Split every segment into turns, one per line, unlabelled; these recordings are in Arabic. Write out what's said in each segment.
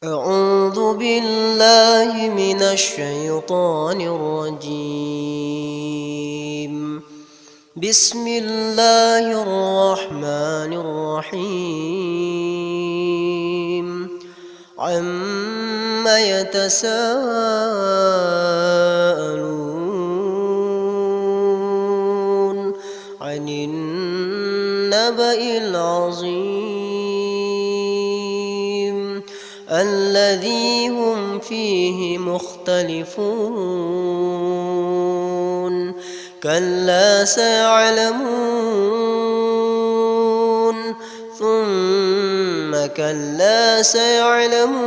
أعوذ بالله من الشيطان الرجيم. بسم الله الرحمن الرحيم. عم يتساءلون عن النبأ العظيم الذي هم فيه مختلفون. كلا سيعلمون ثم كلا سيعلمون.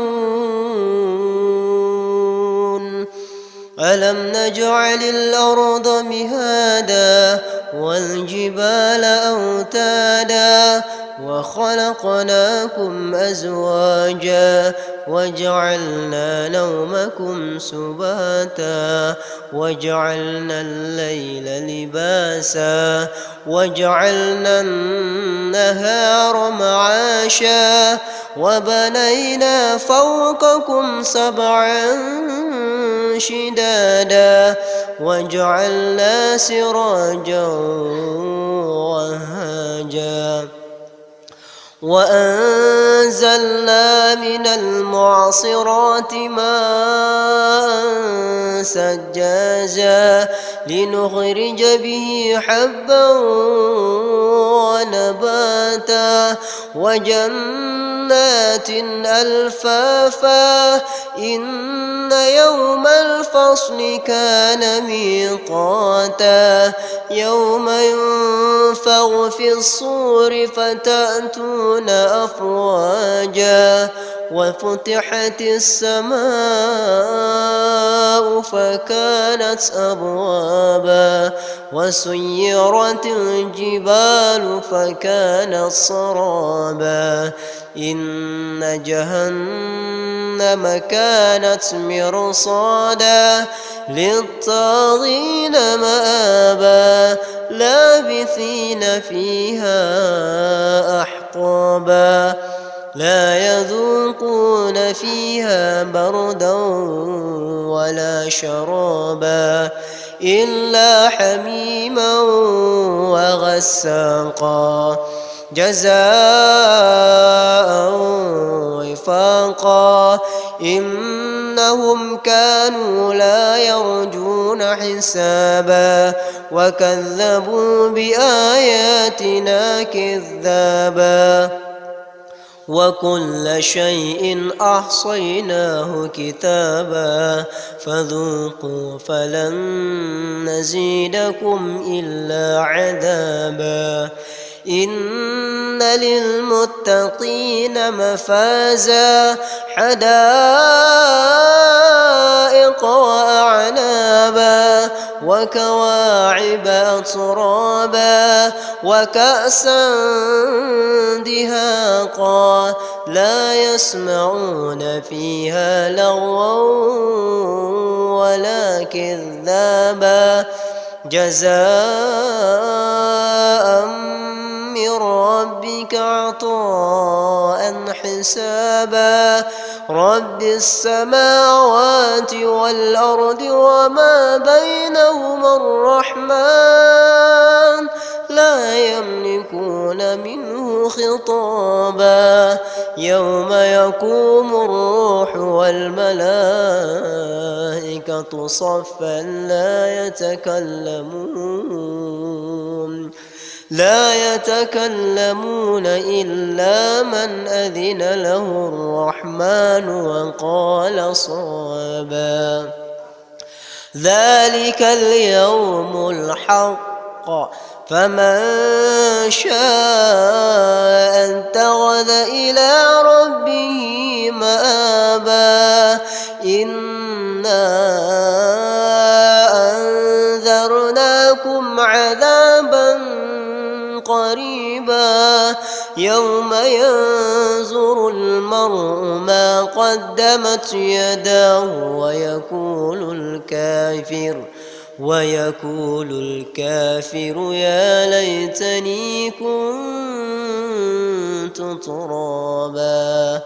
ألم نجعل الأرض مهادا والجبال أوتادا وخلقناكم أزواجا وجعلنا نومكم سباتا وجعلنا الليل لباسا وجعلنا النهار معاشا وبنينا فوقكم سبعا شدادا وجعلنا سراجا وهاجا وأنزلنا من المعصرات ماء سجاجا لنخرج به حبا ونباتا وجنات ألفافا إن يوم الفصل كان ميقاتا يوم ينفخ في الصور فتأتون أفواجا وفتحت السماء فكانت أبوابا وسيرت الجبال فكانت سرابا إن جهنم كانت مرصادا للطاغين مآبا لابثين فيها أحقابا لا يذوقون فيها بردا ولا شرابا إلا حميما وغساقا جزاء وفاقا إنهم كانوا لا يرجون حسابا وكذبوا بآياتنا كذابا وكل شيء أحصيناه كتابا فذوقوا فلن نزيدكم إلا عذابا إن للمتقين مفازا حدائق وأعنابا وكواعب أترابا وكأسا دهاقا لا يسمعون فيها لغوا ولا كذابا جزاء من ربك عطاء حسابا رب السماوات والأرض وما بينهما الرحمن لا يملكون منه خطابا يوم يقوم الروح والملائكة صفا لا يتكلمون إلا من أذن له الرحمن وقال صوابا ذلك اليوم الحق فمن شاء اتخذ إلى ربه مآبا إنا أنذرناكم عذابا قريبا يوم ينظر المرء ما قدمت يداه ويقول الكافر يا ليتني كنت ترابا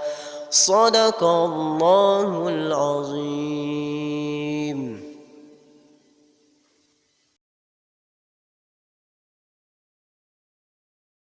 صدق الله العظيم.